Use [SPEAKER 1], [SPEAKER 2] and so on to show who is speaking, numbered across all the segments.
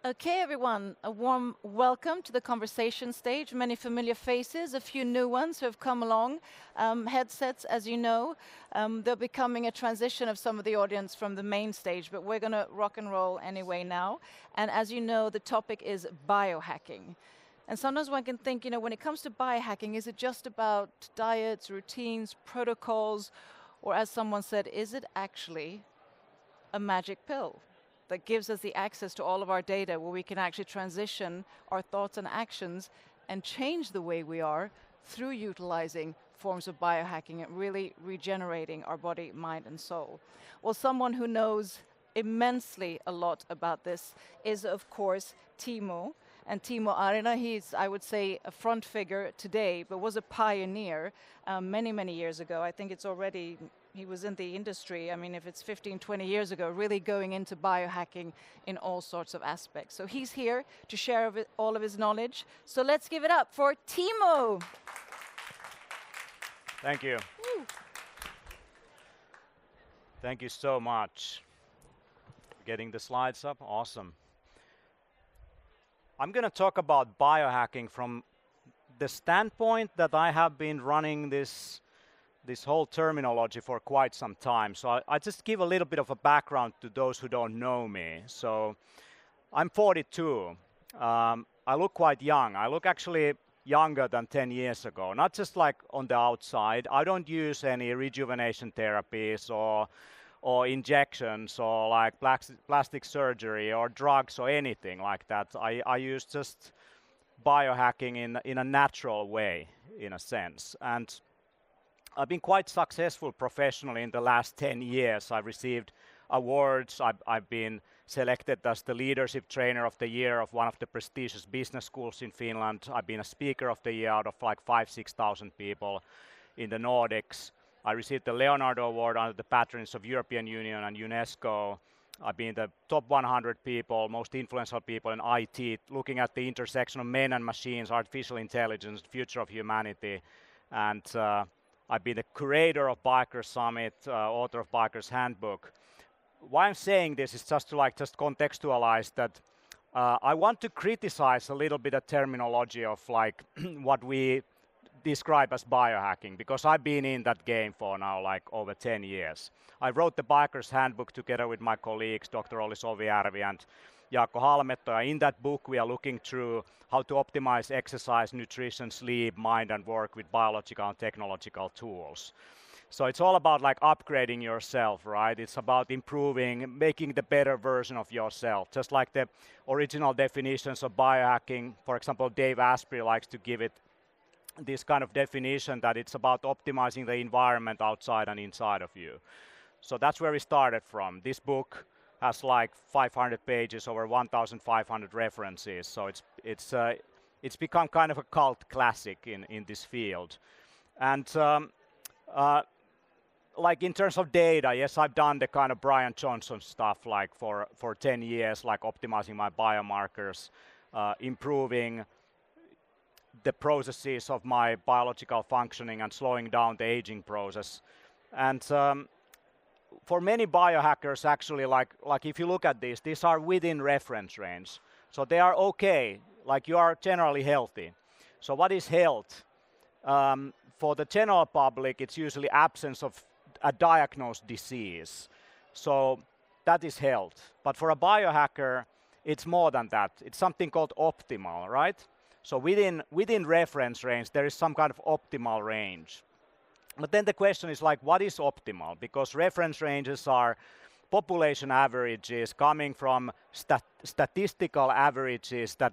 [SPEAKER 1] Okay, everyone, a warm welcome to the conversation stage. Many familiar faces, a few new ones who have come along. Headsets, as you know, they're becoming a transition of some of the audience from the main stage, but we're going to rock and roll anyway now. And as you know, the topic is biohacking. And sometimes one can think, when it comes to biohacking, is it just about diets, routines, protocols, or as someone said, is it actually a magic pill that gives us the access to all of our data where we can actually transition our thoughts and actions and change the way we are through utilizing forms of biohacking and really regenerating our body, mind, and soul? Well, someone who knows immensely a lot about this is, of course, Teemu. And Teemu Arina, he's, I would say, a front figure today, but was a pioneer many, many years ago. I think it's already, he was in the industry, I mean, if it's 15, 20 years ago, really going into biohacking in all sorts of aspects. So he's here to share all of his knowledge. So let's give it up for Teemu.
[SPEAKER 2] Thank you.
[SPEAKER 1] Woo.
[SPEAKER 2] Thank you so much. Getting the slides up, awesome. I'm going to talk about biohacking from the standpoint that I have been running this whole terminology for quite some time. So I just give a little bit of a background to those who don't know me. So I'm 42. I look quite young. I look actually younger than 10 years ago, not just like on the outside. I don't use any rejuvenation therapies or injections or like plastic surgery or drugs or anything like that. I use just biohacking in a natural way, in a sense. And I've been quite successful professionally in the last 10 years. I've received awards. I've been selected as the leadership trainer of the year of one of the prestigious business schools in Finland. I've been a speaker of the year out of like 5,000-6,000 people in the Nordics. I received the Leonardo Award under the patronage of European Union and UNESCO. I've been the top 100 people, most influential people in IT, looking at the intersection of men and machines, artificial intelligence, future of humanity. And I've been the curator of Biohacker Summit, author of Biohacker's Handbook. Why I'm saying this is just to contextualize that I want to criticize a little bit of terminology of like what we describe as biohacking, because I've been in that game for now like over 10 years. I wrote the Biohacker's Handbook together with my colleagues, Dr. Olli Sovijärvi and Jaakko Halmetto. In that book, we are looking through how to optimize exercise, nutrition, sleep, mind, and work with biological and technological tools. So it's all about like upgrading yourself, right? It's about improving, making the better version of yourself. Just like the original definitions of biohacking, for example, Dave Asprey likes to give it this kind of definition that it's about optimizing the environment outside and inside of you. So that's where we started from. This book has like 500 pages, over 1,500 references. So it's become kind of a cult classic in this field. And like in terms of data, yes, I've done the kind of Brian Johnson stuff like for 10 years, like optimizing my biomarkers, improving the processes of my biological functioning and slowing down the aging process. And for many biohackers, actually, like if you look at this, these are within reference range. So they are okay, like you are generally healthy. So what is health? For the general public, it's usually absence of a diagnosed disease. So that is health. But for a biohacker, it's more than that. It's something called optimal, right? So within reference range, there is some kind of optimal range. But then the question is like, what is optimal? Because reference ranges are population averages coming from statistical averages that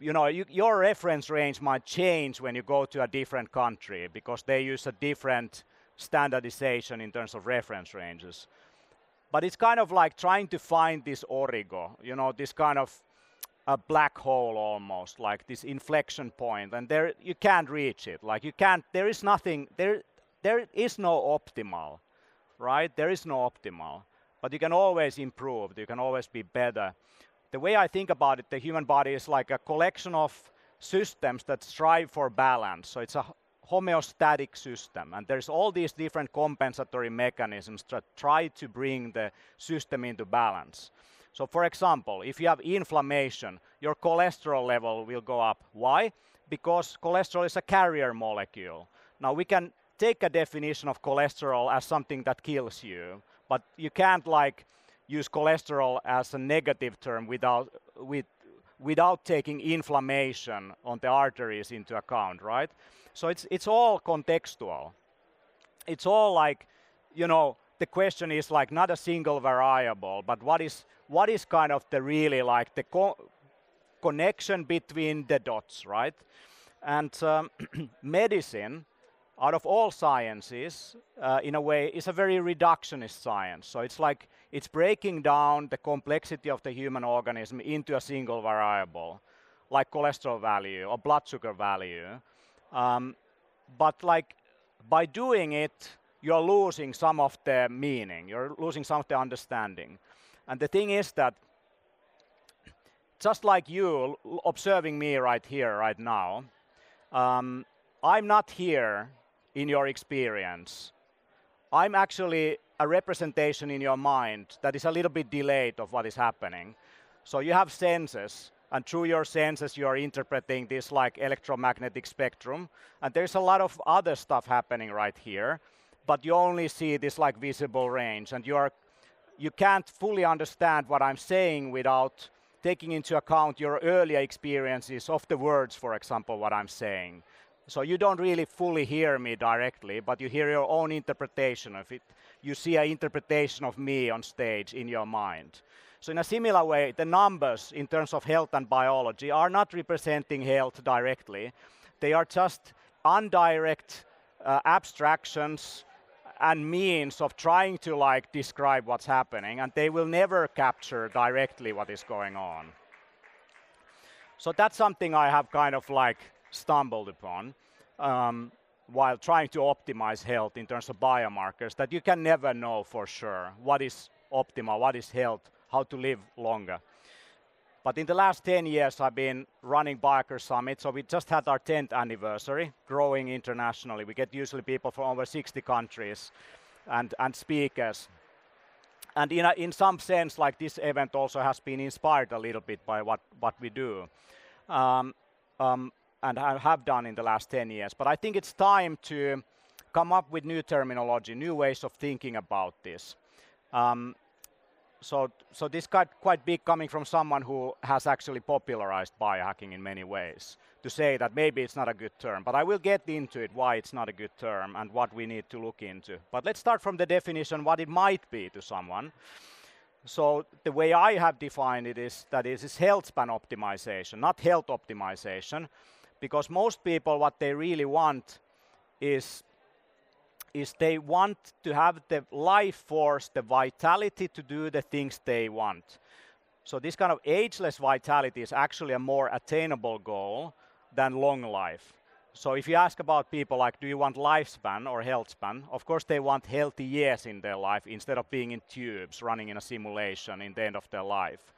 [SPEAKER 2] your reference range might change when you go to a different country because they use a different standardization in terms of reference ranges. But it's kind of like trying to find this origo, this kind of a black hole almost, like this inflection point, and there you can't reach it. Like there is no optimal, right? There is no optimal, but you can always improve, you can always be better. The way I think about it, the human body is like a collection of systems that strive for balance. So it's a homeostatic system, and there's all these different compensatory mechanisms that try to bring the system into balance. So for example, if you have inflammation, your cholesterol level will go up. Why? Because cholesterol is a carrier molecule. Now we can take a definition of cholesterol as something that kills you, but you can't like use cholesterol as a negative term without taking inflammation on the arteries into account, right? So it's all contextual. It's all like, you know, the question is like not a single variable, but what is kind of the really like the connection between the dots, right? And medicine, out of all sciences, in a way, is a very reductionist science. So it's like it's breaking down the complexity of the human organism into a single variable, like cholesterol value or blood sugar value. But like by doing it, you're losing some of the meaning, you're losing some of the understanding. And the thing is that just like you observing me right here, right now, I'm not here in your experience. I'm actually a representation in your mind that is a little bit delayed of what is happening. So you have senses, and through your senses you are interpreting this like electromagnetic spectrum, and there's a lot of other stuff happening right here, but you only see this like visible range, and you can't fully understand what I'm saying without taking into account your earlier experiences of the words, for example, what I'm saying. So you don't really fully hear me directly, but you hear your own interpretation of it. You see an interpretation of me on stage in your mind. So in a similar way, the numbers in terms of health and biology are not representing health directly. They are just indirect abstractions and means of trying to like describe what's happening, and they will never capture directly what is going on. So that's something I have kind of like stumbled upon while trying to optimize health in terms of biomarkers, that you can never know for sure what is optimal, what is health, how to live longer. But in the last 10 years, I've been running Biohacker Summit, so we just had our 10th anniversary, growing internationally. We get usually people from over 60 countries and speakers. And in some sense, like this event also has been inspired a little bit by what we do. And I have done in the last 10 years. But I think it's time to come up with new terminology, new ways of thinking about this. So this got quite big coming from someone who has actually popularized biohacking in many ways, to say that maybe it's not a good term. But I will get into it, why it's not a good term and what we need to look into. But let's start from the definition, what it might be to someone. So the way I have defined it is that it is health span optimization, not health optimization, because most people, what they really want is they want to have the life force, the vitality to do the things they want. So this kind of ageless vitality is actually a more attainable goal than long life. So if you ask about people like, do you want lifespan or health span? Of course they want healthy years in their life instead of being in tubes, running in a simulation in the end of their life.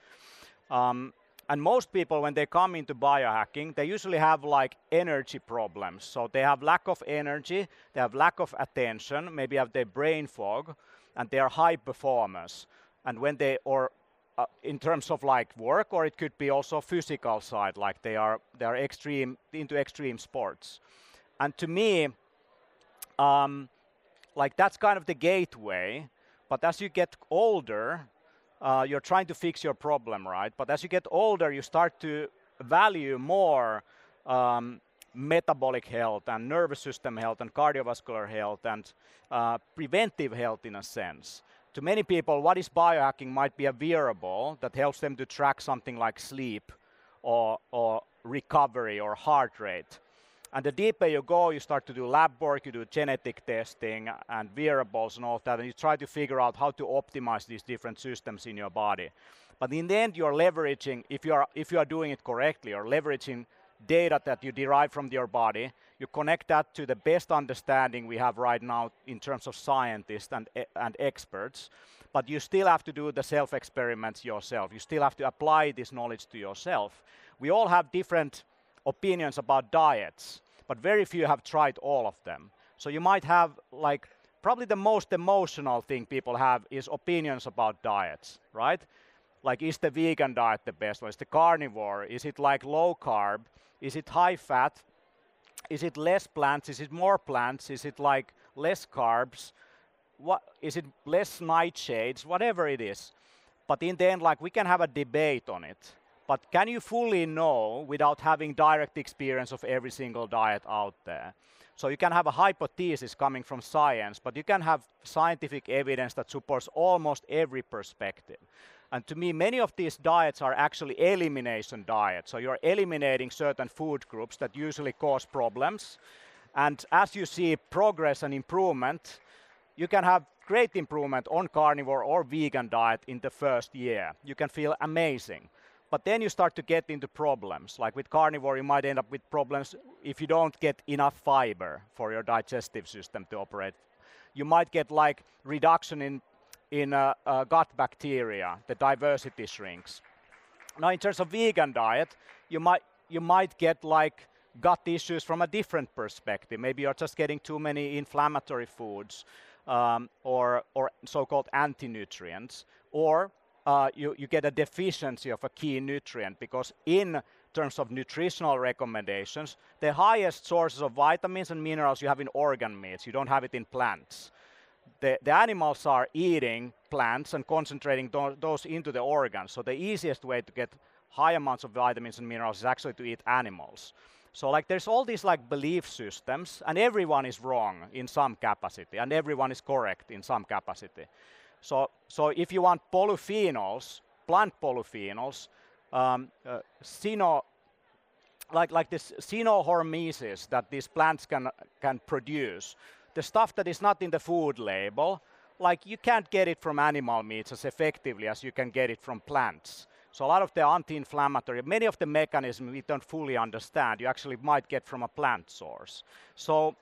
[SPEAKER 2] And most people, when they come into biohacking, they usually have like energy problems. So they have lack of energy, they have lack of attention, maybe have their brain fog, and they are high performers. And when they, or in terms of like work, or it could be also physical side, like they are into extreme sports. And to me, like that's kind of the gateway. But as you get older, you're trying to fix your problem, right? But as you get older, you start to value more metabolic health and nervous system health and cardiovascular health and preventive health in a sense. To many people, what is biohacking might be a wearable that helps them to track something like sleep or recovery or heart rate. And the deeper you go, you start to do lab work, you do genetic testing and wearables and all of that, and you try to figure out how to optimize these different systems in your body. But in the end, you're leveraging, if you are doing it correctly, you're leveraging data that you derive from your body, you connect that to the best understanding we have right now in terms of scientists and experts, but you still have to do the self-experiments yourself. You still have to apply this knowledge to yourself. We all have different opinions about diets, but very few have tried all of them. So you might have like, probably the most emotional thing people have is opinions about diets, right? Like, is the vegan diet the best one? Is the carnivore? Is it like low carb? Is it high fat? Is it less plants? Is it more plants? Is it like less carbs? What is it, less nightshades? Whatever it is. But in the end, like, we can have a debate on it. But can you fully know without having direct experience of every single diet out there? So you can have a hypothesis coming from science, but you can have scientific evidence that supports almost every perspective. And to me, many of these diets are actually elimination diets. So you're eliminating certain food groups that usually cause problems. And as you see progress and improvement, you can have great improvement on carnivore or vegan diet in the first year. You can feel amazing. But then you start to get into problems. Like with carnivore, you might end up with problems if you don't get enough fiber for your digestive system to operate. You might get like reduction in gut bacteria, the diversity shrinks. Now in terms of vegan diet, you might get like gut issues from a different perspective. Maybe you're just getting too many inflammatory foods or so-called anti-nutrients, or you get a deficiency of a key nutrient, because in terms of nutritional recommendations, the highest sources of vitamins and minerals you have in organ meats. You don't have it in plants. The animals are eating plants and concentrating those into the organs. So the easiest way to get high amounts of vitamins and minerals is actually to eat animals. So like there's all these like belief systems, and everyone is wrong in some capacity, and everyone is correct in some capacity. So if you want polyphenols, plant polyphenols, like this xenohormesis that these plants can produce, the stuff that is not in the food label, like you can't get it from animal meats as effectively as you can get it from plants. So a lot of the anti-inflammatory, many of the mechanisms we don't fully understand, you actually might get from a plant source. So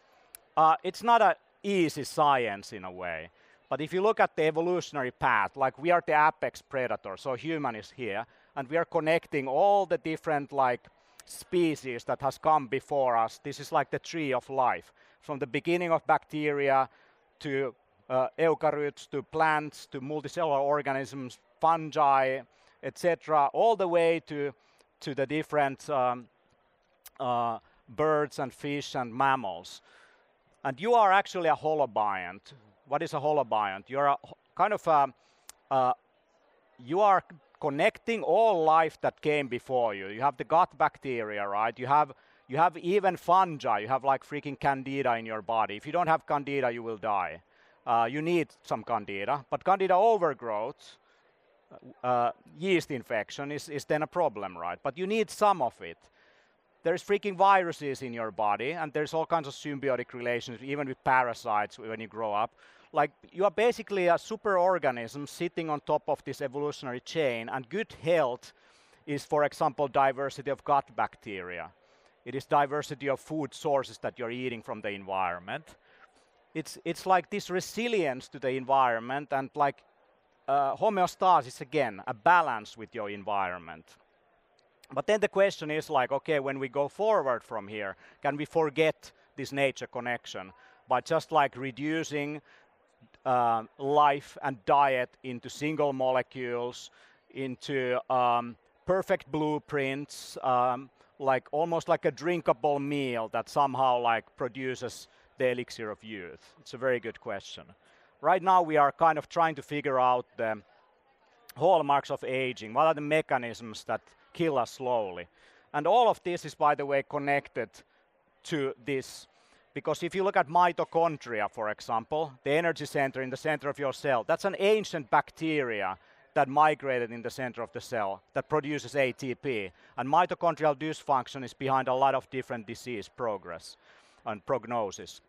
[SPEAKER 2] it's not an easy science in a way. But if you look at the evolutionary path, like we are the apex predator, so human is here, and we are connecting all the different like species that has come before us. This is like the tree of life, from the beginning of bacteria to eukaryotes, to plants, to multicellular organisms, fungi, etc., all the way to the different birds and fish and mammals. And you are actually a holobiont. What is a holobiont? You're a kind of you are connecting all life that came before you. You have the gut bacteria, right? You have even fungi. You have like freaking candida in your body. If you don't have candida, you will die. You need some candida, but candida overgrowth, yeast infection is then a problem, right? But you need some of it. There's freaking viruses in your body, and there's all kinds of symbiotic relations, even with parasites when you grow up. Like, you are basically a superorganism sitting on top of this evolutionary chain, and good health is, for example, diversity of gut bacteria. It is diversity of food sources that you're eating from the environment. It's like this resilience to the environment, and like homeostasis, again, a balance with your environment. But then the question is like, okay, when we go forward from here, can we forget this nature connection by just like reducing life and diet into single molecules, into perfect blueprints, like almost like a drinkable meal that somehow like produces the elixir of youth? It's a very good question. Right now we are kind of trying to figure out the hallmarks of aging. What are the mechanisms that kill us slowly? And all of this is, by the way, connected to this. Because if you look at mitochondria, for example, the energy center in the center of your cell, that's an ancient bacteria that migrated in the center of the cell that produces ATP. And mitochondrial dysfunction is behind a lot of different disease progress and prognosis.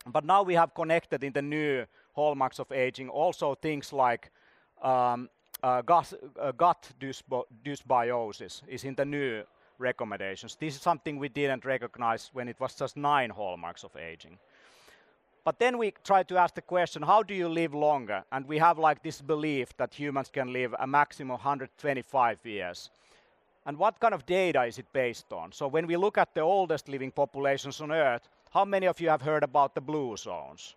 [SPEAKER 2] But now we have connected in the new hallmarks of aging also things like gut dysbiosis is in the new recommendations. This is something we didn't recognize when it was just 9 hallmarks of aging. But then we try to ask the question, how do you live longer? And we have like this belief that humans can live a maximum of 125 years. And what kind of data is it based on? So when we look at the oldest living populations on Earth, how many of you have heard about the blue zones?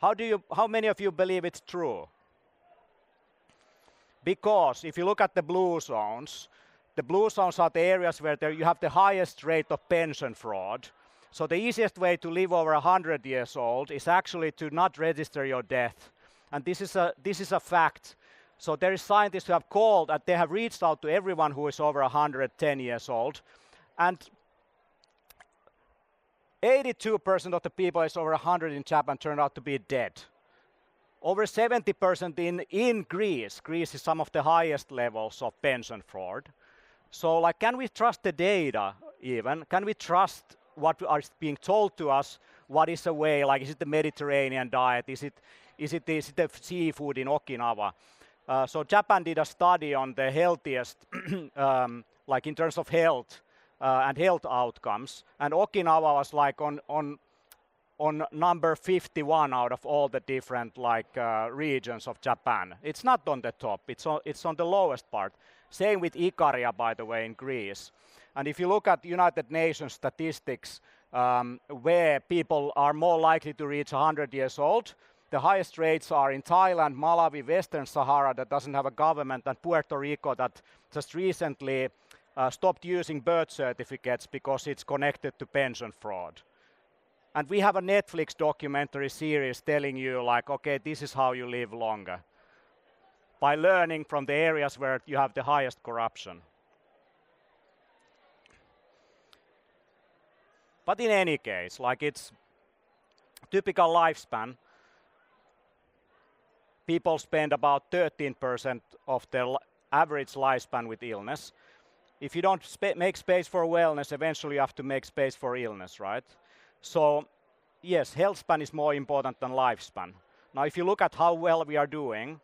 [SPEAKER 2] How many of you believe it's true? Because if you look at the blue zones are the areas where you have the highest rate of pension fraud. So the easiest way to live over 100 years old is actually to not register your death. And this is a fact. So there is scientists who have called and they have reached out to everyone who is over 110 years old. And 82% of the people is over 100 in Japan turned out to be dead. Over 70% in Greece. Greece is some of the highest levels of pension fraud. So like, can we trust the data even? Can we trust what is being told to us? What is a way? Like, is it the Mediterranean diet? Is it the seafood in Okinawa? So Japan did a study on the healthiest, like in terms of health and health outcomes. And Okinawa was like on number 51 out of all the different regions of Japan. It's not on the top, it's on the lowest part. Same with Ikaria, by the way, in Greece. And if you look at United Nations statistics, where people are more likely to reach 100 years old, the highest rates are in Thailand, Malawi, Western Sahara that doesn't have a government, and Puerto Rico that just recently stopped using birth certificates because it's connected to pension fraud. And we have a Netflix documentary series telling you like, okay, this is how you live longer. By learning from the areas where you have the highest corruption. But in any case, like it's typical lifespan, people spend about 13% of their average lifespan with illness. If you don't make space for wellness, eventually you have to make space for illness, right? So yes, health span is more important than lifespan. Now if you look at how well we are doing,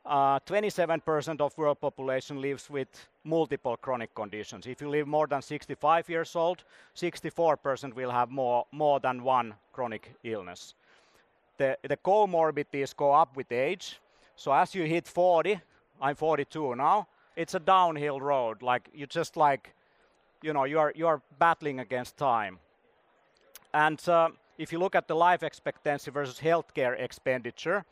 [SPEAKER 2] 27% of world population lives with multiple chronic conditions. If you live more than 65 years old, 64% will have more than one chronic illness. The comorbidities go up with age. So as you hit 40, I'm 42 now, it's a downhill road. Like you just like, you know, you are battling against time. And if you look at the life expectancy versus healthcare expenditure,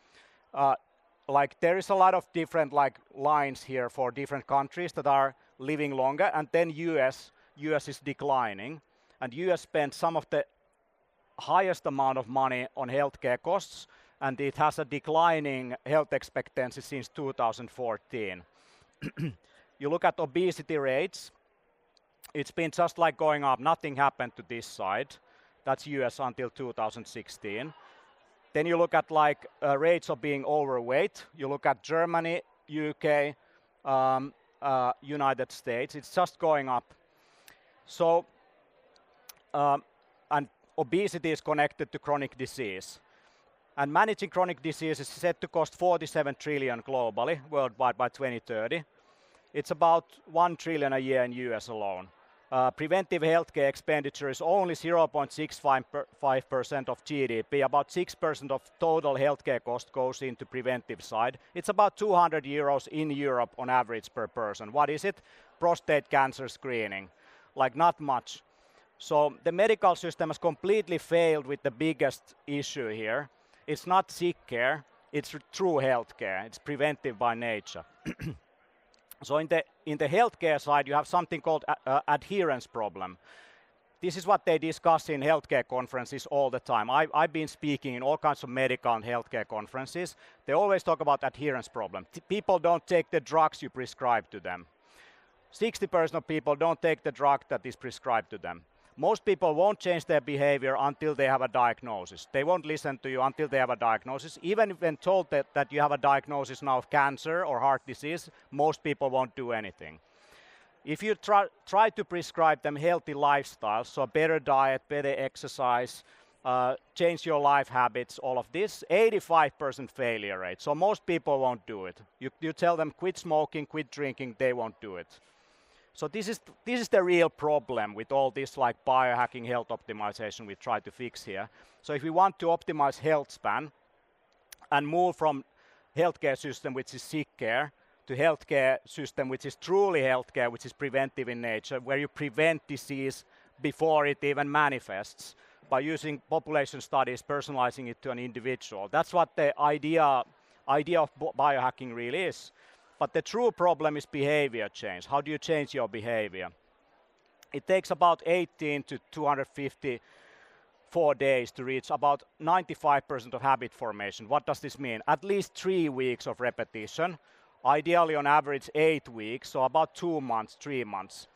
[SPEAKER 2] like there is a lot of different like lines here for different countries that are living longer, and then US is declining, and US spends some of the highest amount of money on healthcare costs, and it has a declining health expectancy since 2014. You look at obesity rates, it's been just like going up, nothing happened to this side. That's US until 2016. Then you look at like rates of being overweight. You look at Germany, UK, United States. It's just going up. So, and obesity is connected to chronic disease. And managing chronic disease is set to cost 47 trillion globally, worldwide by 2030. It's about 1 trillion a year in US alone. Preventive healthcare expenditure is only 0.65% of GDP. About 6% of total healthcare cost goes into preventive side. It's about 200 euros in Europe on average per person. What is it? Prostate cancer screening. Like not much. So the medical system has completely failed with the biggest issue here. It's not sick care, it's true healthcare. It's preventive by nature. So in the healthcare side, you have something called adherence problem. This is what they discuss in healthcare conferences all the time. I've been speaking in all kinds of medical and healthcare conferences. They always talk about adherence problem. People don't take the drugs you prescribe to them. 60% of people don't take the drug that is prescribed to them. Most people won't change their behavior until they have a diagnosis. They won't listen to you until they have a diagnosis. Even when told that you have a diagnosis now of cancer or heart disease, most people won't do anything. If you try to prescribe them healthy lifestyles, so better diet, better exercise, change your life habits, all of this, 85% failure rate. So most people won't do it. You tell them quit smoking, quit drinking, they won't do it. So this is the real problem with all this like biohacking health optimization we try to fix here. So if we want to optimize health span and move from healthcare system which is sick care to healthcare system which is truly healthcare, which is preventive in nature, where you prevent disease before it even manifests by using population studies, personalizing it to an individual. That's what the idea of biohacking really is. But the true problem is behavior change. How do you change your behavior? It takes about 18 to 254 days to reach about 95% of habit formation. What does this mean? At least 3 weeks of repetition, ideally on average 8 weeks, so about 2 months, 3 months.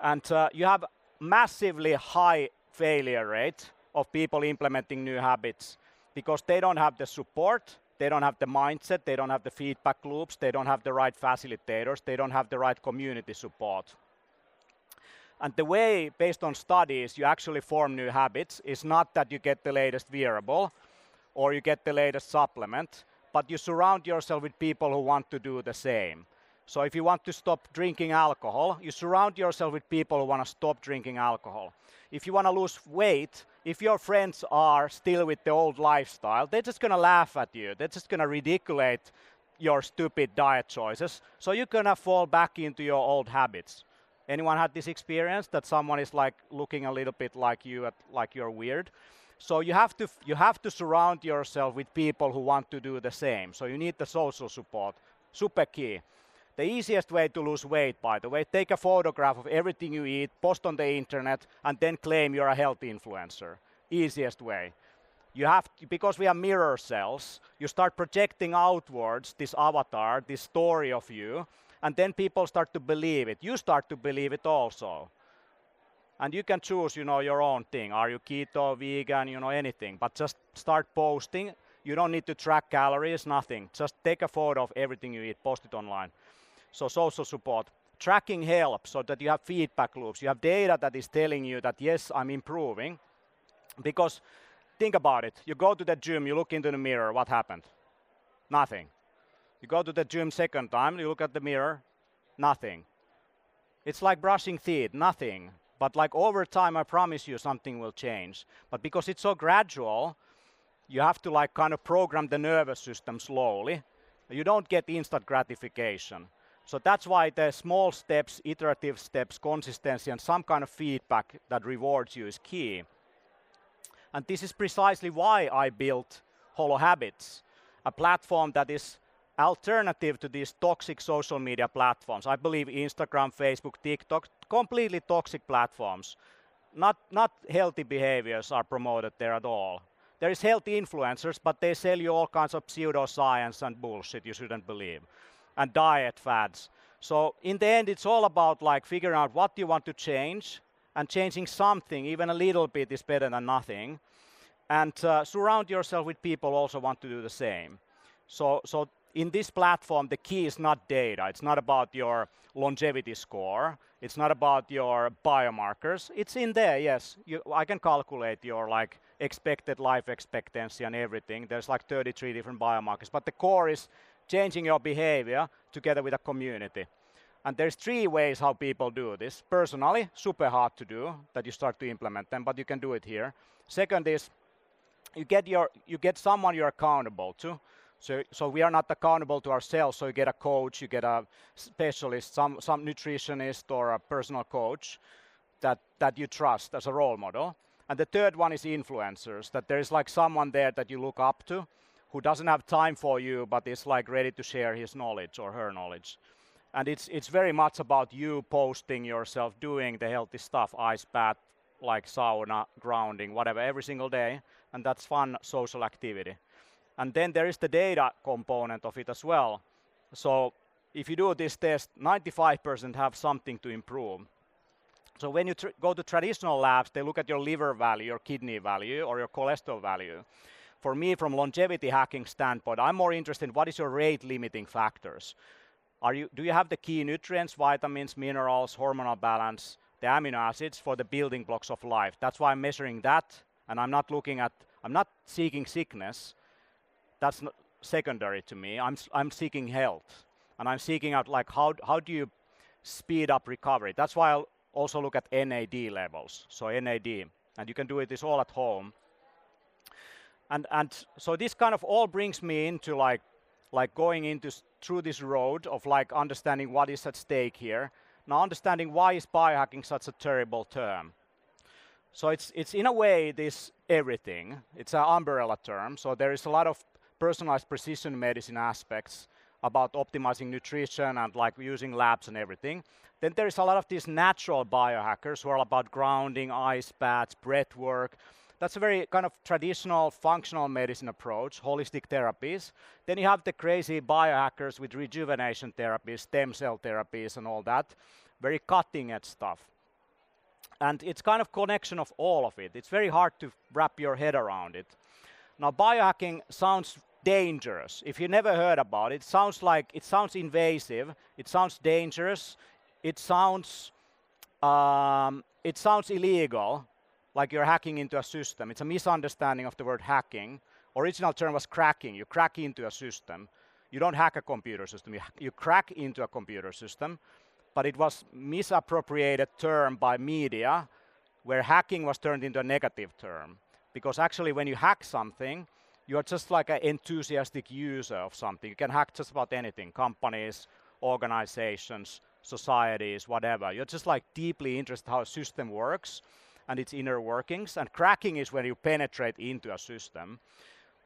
[SPEAKER 2] And you have massively high failure rate of people implementing new habits because they don't have the support, they don't have the mindset, they don't have the feedback loops, they don't have the right facilitators, they don't have the right community support. And the way, based on studies, you actually form new habits is not that you get the latest wearable or you get the latest supplement, but you surround yourself with people who want to do the same. So if you want to stop drinking alcohol, you surround yourself with people who want to stop drinking alcohol. If you want to lose weight, if your friends are still with the old lifestyle, they're just going to laugh at you. They're just going to ridiculate your stupid diet choices. So you're going to fall back into your old habits. Anyone had this experience that someone is like looking a little bit like you, like you're weird? So you have to surround yourself with people who want to do the same. So you need the social support. Super key. The easiest way to lose weight, by the way, take a photograph of everything you eat, post on the internet, and then claim you're a health influencer. Easiest way. You have to, because we are mirror cells, you start projecting outwards this avatar, this story of you, and then people start to believe it. You start to believe it also. And you can choose, your own thing. Are you keto, vegan, anything. But just start posting. You don't need to track calories, nothing. Just take a photo of everything you eat, post it online. So social support. Tracking helps so that you have feedback loops. You have data that is telling you that, yes, I'm improving. Because think about it. You go to the gym, you look into the mirror, what happened? Nothing. You go to the gym second time, you look at the mirror, nothing. It's like brushing teeth, nothing. But like over time, I promise you something will change. But because it's so gradual, you have to like kind of program the nervous system slowly. You don't get instant gratification. So that's why the small steps, iterative steps, consistency, and some kind of feedback that rewards you is key. And this is precisely why I built Holo Habits, a platform that is alternative to these toxic social media platforms. I believe Instagram, Facebook, TikTok, completely toxic platforms. Not healthy behaviors are promoted there at all. There is healthy influencers, but they sell you all kinds of pseudoscience and bullshit you shouldn't believe. And diet fads. So in the end, it's all about like figuring out what you want to change, and changing something, even a little bit, is better than nothing. And surround yourself with people who also want to do the same. So in this platform, the key is not data. It's not about your longevity score. It's not about your biomarkers. It's in there, yes. I can calculate your like expected life expectancy and everything. There's like 33 different biomarkers. But the core is changing your behavior together with a community. And there's 3 ways how people do this. Personally, super hard to do, that you start to implement them, but you can do it here. Second is you get someone you're accountable to. So we are not accountable to ourselves, so you get a coach, you get a specialist, some nutritionist or a personal coach that you trust as a role model. And the third one is influencers, that there is like someone there that you look up to who doesn't have time for you, but is like ready to share his knowledge or her knowledge. And it's very much about you posting yourself, doing the healthy stuff, ice bath, like sauna, grounding, whatever, every single day. And that's fun social activity. And then there is the data component of it as well. So if you do this test, 95% have something to improve. So when you go to traditional labs, they look at your liver value, your kidney value, or your cholesterol value. For me, from longevity hacking standpoint, I'm more interested in what is your rate limiting factors. Do you have the key nutrients, vitamins, minerals, hormonal balance, the amino acids for the building blocks of life? That's why I'm measuring that, and I'm not seeking sickness. That's not secondary to me. I'm seeking health, and I'm seeking out like how do you speed up recovery. That's why I'll also look at NAD levels. So NAD, and you can do this all at home. And so this kind of all brings me into like going through this road of like understanding what is at stake here. Now understanding why is biohacking such a terrible term. So it's in a way this everything. It's an umbrella term. So there is a lot of personalized precision medicine aspects. about optimizing nutrition and like using labs and everything. Then there is a lot of these natural biohackers who are about grounding, ice baths, breath work. That's a very kind of traditional functional medicine approach, holistic therapies. Then you have the crazy biohackers with rejuvenation therapies, stem cell therapies and all that. Very cutting edge stuff. And it's kind of connection of all of it. It's very hard to wrap your head around it. Now, biohacking sounds dangerous. If you never heard about it, it sounds invasive, it sounds dangerous, it sounds illegal, like you're hacking into a system. It's a misunderstanding of the word hacking. Original term was cracking. You crack into a system. You don't hack a computer system. You crack into a computer system. But it was misappropriated term by media, where hacking was turned into a negative term. Because actually when you hack something, you're just like an enthusiastic user of something. You can hack just about anything, companies, organizations, societies, whatever. You're just like deeply interested how a system works and its inner workings. And cracking is when you penetrate into a system.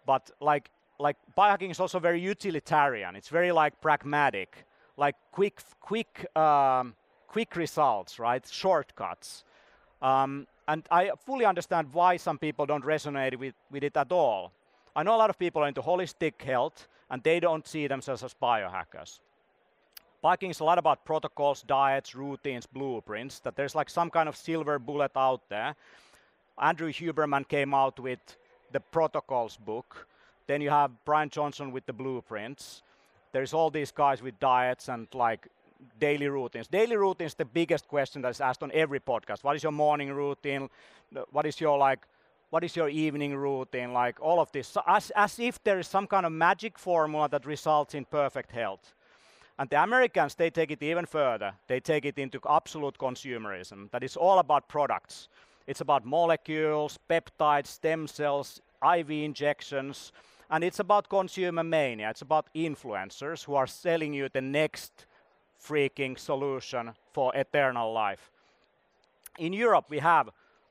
[SPEAKER 2] But like biohacking is also very utilitarian. It's very like pragmatic, like quick results, right? Shortcuts. And I fully understand why some people don't resonate with it at all. I know a lot of people are into holistic health and they don't see themselves as biohackers. Biohacking is a lot about protocols, diets, routines, blueprints, that there's like some kind of silver bullet out there. Andrew Huberman came out with the protocols book. Then you have Brian Johnson with the blueprints. There's all these guys with diets and like daily routines. Daily routine is the biggest question that is asked on every podcast. What is your morning routine? What is your evening routine? Like all of this, so as if there is some kind of magic formula that results in perfect health. And the Americans, they take it even further. They take it into absolute consumerism. That is all about products. It's about molecules, peptides, stem cells, IV injections, and it's about consumer mania. It's about influencers who are selling you the next freaking solution for eternal life. In Europe,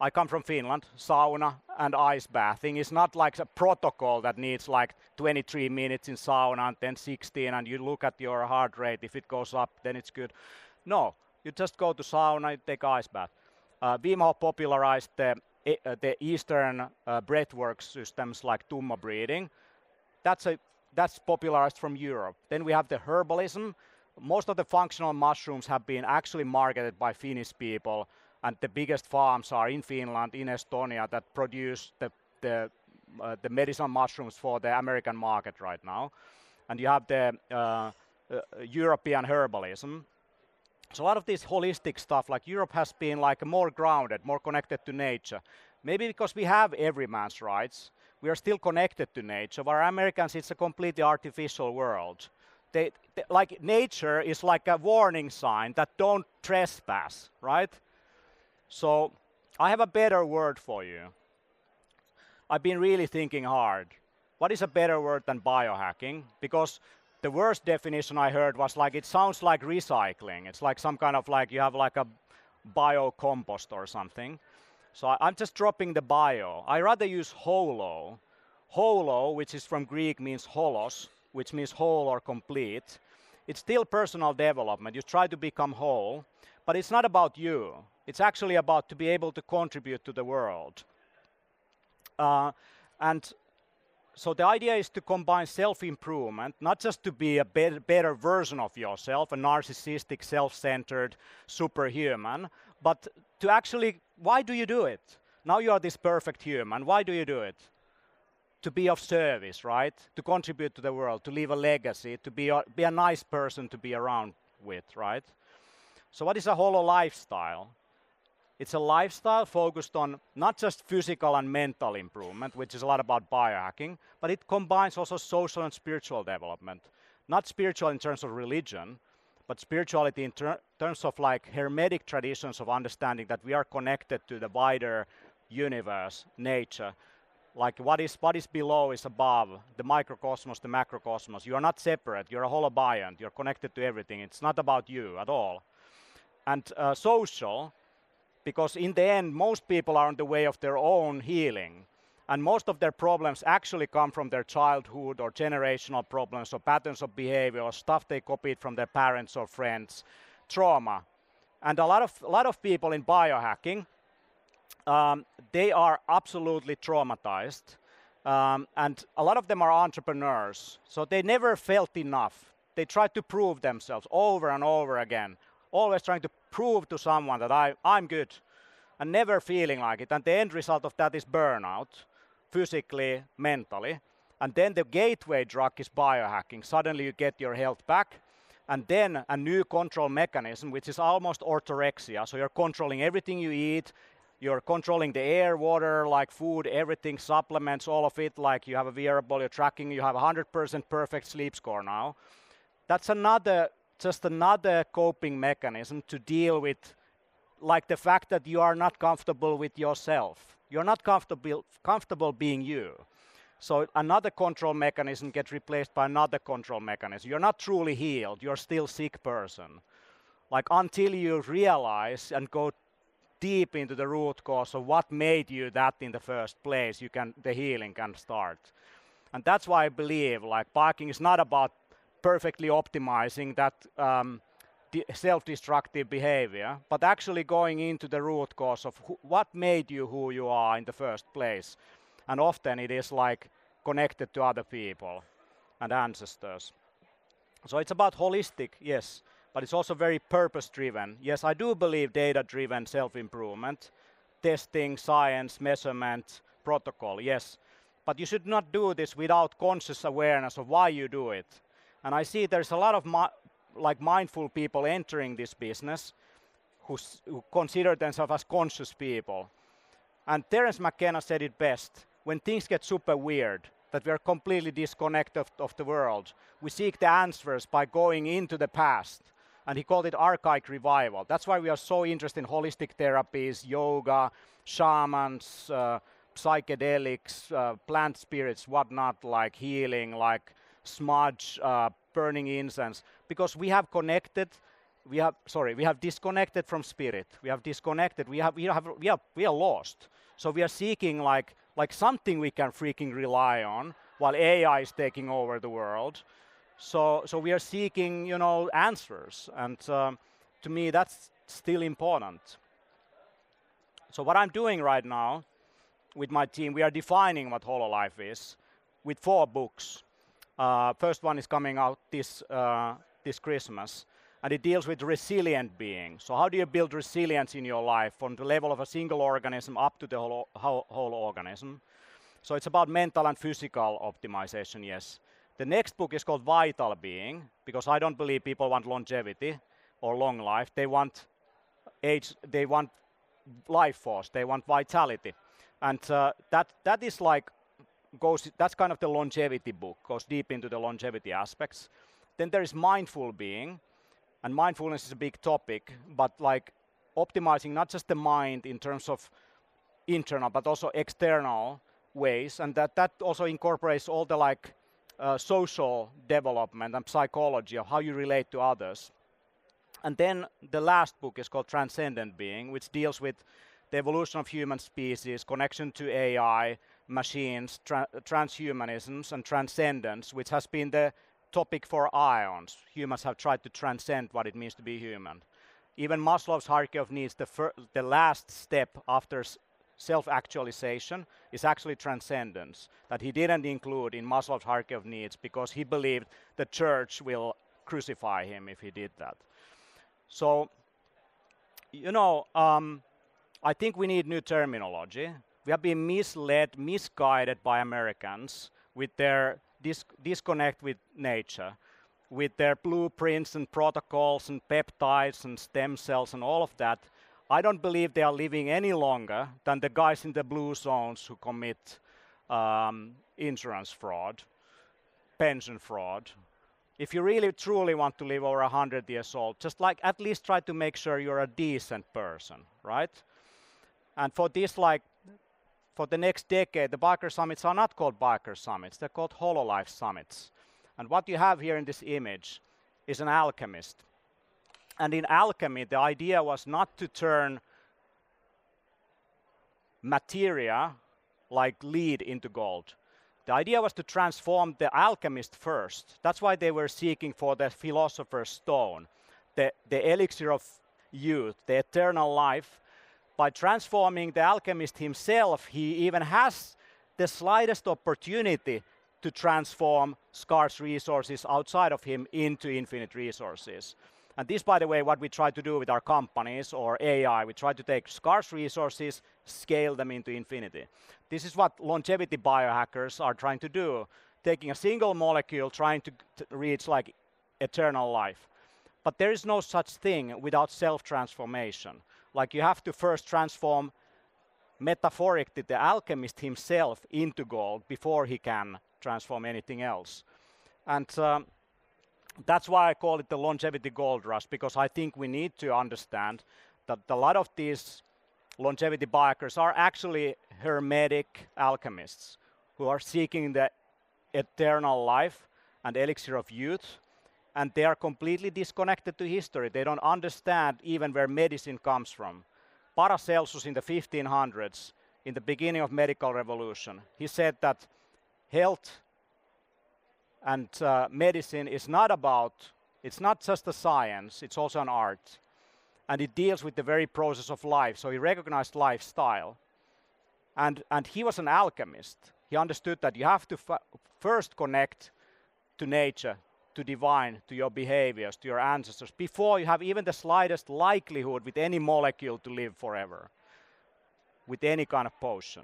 [SPEAKER 2] I come from Finland, sauna and ice bathing is not like a protocol that needs like 23 minutes in sauna and then 16 and you look at your heart rate. If it goes up, then it's good. No, you just go to sauna, you take ice bath. Wim Hof popularized the Eastern breathwork systems like tummo breathing. That's popularized from Europe. Then we have the herbalism. Most of the functional mushrooms have been actually marketed by Finnish people, and the biggest farms are in Finland, in Estonia, that produce the medicinal mushrooms for the American market right now. And you have the European herbalism. So a lot of this holistic stuff, like Europe has been like more grounded, more connected to nature. Maybe because we have every man's rights, we are still connected to nature. Where Americans, it's a completely artificial world. Like nature is like a warning sign that don't trespass, right? So I have a better word for you. I've been really thinking hard. What is a better word than biohacking? Because the worst definition I heard was like, it sounds like recycling. It's like some kind of like, you have like a biocompost or something. So I'm just dropping the bio. I rather use holo. Holo, which is from Greek, means holos, which means whole or complete. It's still personal development. You try to become whole, but it's not about you. It's actually about to be able to contribute to the world. And so the idea is to combine self-improvement, not just to be a better version of yourself, a narcissistic, self-centered superhuman, but to actually, why do you do it? Now you are this perfect human. Why do you do it? To be of service, right? To contribute to the world, to leave a legacy, to be a nice person to be around with, right? So what is a holo lifestyle? It's a lifestyle focused on not just physical and mental improvement, which is a lot about biohacking, but it combines also social and spiritual development. Not spiritual in terms of religion, but spirituality in terms of like hermetic traditions of understanding that we are connected to the wider universe, nature. Like what is below is above, the microcosmos, the macrocosmos. You are not separate, you're a holobiont, you're connected to everything. It's not about you at all. And social, because in the end, most people are on the way of their own healing. And most of their problems actually come from their childhood or generational problems or patterns of behavior or stuff they copied from their parents or friends, trauma. And a lot of people in biohacking, they are absolutely traumatized. And a lot of them are entrepreneurs. So they never felt enough. They try to prove themselves over and over again, always trying to prove to someone that I'm good and never feeling like it. And the end result of that is burnout, physically, mentally. And then the gateway drug is biohacking. Suddenly you get your health back. And then a new control mechanism, which is almost orthorexia. So you're controlling everything you eat. You're controlling the air, water, like food, everything, supplements, all of it. Like you have a wearable, you're tracking, you have 100% perfect sleep score now. That's just another coping mechanism to deal with, like the fact that you are not comfortable with yourself. You're not comfortable being you. So another control mechanism gets replaced by another control mechanism. You're not truly healed. You're still a sick person. Like until you realize and go deep into the root cause of what made you that in the first place, the healing can start. And that's why I believe like biohacking is not about perfectly optimizing that self-destructive behavior, but actually going into the root cause of what made you who you are in the first place. And often it is like connected to other people and ancestors. So it's about holistic, yes, but it's also very purpose-driven. Yes, I do believe data-driven self-improvement, testing, science, measurement, protocol, yes. But you should not do this without conscious awareness of why you do it. And I see there's a lot of mindful people entering this business who consider themselves as conscious people. And Terence McKenna said it best. When things get super weird, that we are completely disconnected of the world, we seek the answers by going into the past. And he called it archaic revival. That's why we are so interested in holistic therapies, yoga, shamans, psychedelics, plant spirits, whatnot, like healing, like smudge, burning incense, because we have disconnected from spirit. We are lost. So we are seeking like something we can freaking rely on while AI is taking over the world. So we are seeking, answers, and to me that's still important. So what I'm doing right now with my team, we are defining what hololife is with 4 books. First one is coming out this Christmas, and it deals with resilient being. So how do you build resilience in your life from the level of a single organism up to the whole organism? So it's about mental and physical optimization, yes. The next book is called Vital Being, because I don't believe people want longevity or long life. They want life force, they want vitality. And that is like, that's kind of the longevity book, goes deep into the longevity aspects. Then there is mindful being, and mindfulness is a big topic, but like optimizing not just the mind in terms of internal, but also external ways, and that also incorporates all the social development and psychology of how you relate to others. And then the last book is called Transcendent Being, which deals with the evolution of human species, connection to AI, machines, transhumanisms, and transcendence, which has been the topic for ions. Humans have tried to transcend what it means to be human. Even Maslow's hierarchy of needs, the last step after self-actualization is actually transcendence, that he didn't include in Maslow's hierarchy of needs because he believed the church will crucify him if he did that. So, I think we need new terminology. We have been misled, misguided by Americans with their disconnect with nature, with their blueprints and protocols and peptides and stem cells and all of that. I don't believe they are living any longer than the guys in the blue zones who commit insurance fraud, pension fraud. If you really truly want to live over 100 years old, just at least try to make sure you're a decent person, right? And for this, for the next decade, the Biohacker Summits are not called Biohacker Summits, they're called Hololife Summits. And what you have here in this image is an alchemist. And in alchemy, the idea was not to turn materia, like lead into gold. The idea was to transform the alchemist first. That's why they were seeking for the philosopher's stone, the elixir of youth, the eternal life. By transforming the alchemist himself, he even has the slightest opportunity to transform scarce resources outside of him into infinite resources. And this, by the way, what we try to do with our companies or AI. We try to take scarce resources, scale them into infinity. This is what longevity biohackers are trying to do, taking a single molecule, trying to reach like eternal life. But there is no such thing without self-transformation. Like you have to first transform metaphorically the alchemist himself into gold before he can transform anything else. And that's why I call it the longevity gold rush, because I think we need to understand that a lot of these longevity biohackers are actually hermetic alchemists who are seeking the eternal life and elixir of youth, and they are completely disconnected to history. They don't understand even where medicine comes from. Paracelsus in the 1500s, in the beginning of medical revolution, he said that health and medicine is not it's not just a science, it's also an art. And it deals with the very process of life. So he recognized lifestyle. And he was an alchemist. He understood that you have to first connect to nature, to divine, to your behaviors, to your ancestors, before you have even the slightest likelihood with any molecule to live forever, with any kind of potion.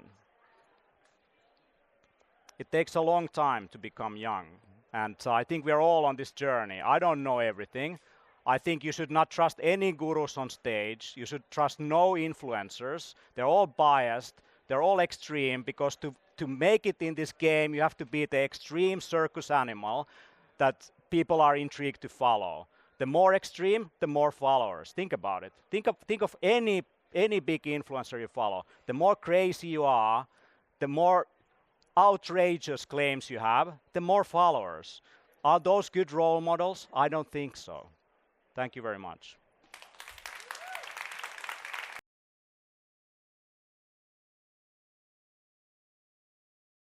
[SPEAKER 2] It takes a long time to become young. And I think we're all on this journey. I don't know everything. I think you should not trust any gurus on stage. You should trust no influencers. They're all biased. They're all extreme, because to make it in this game, you have to be the extreme circus animal that people are intrigued to follow. The more extreme, the more followers. Think about it. Think of any big influencer you follow. The more crazy you are, the more outrageous claims you have, the more followers. Are those good role models? I don't think so. Thank you very much.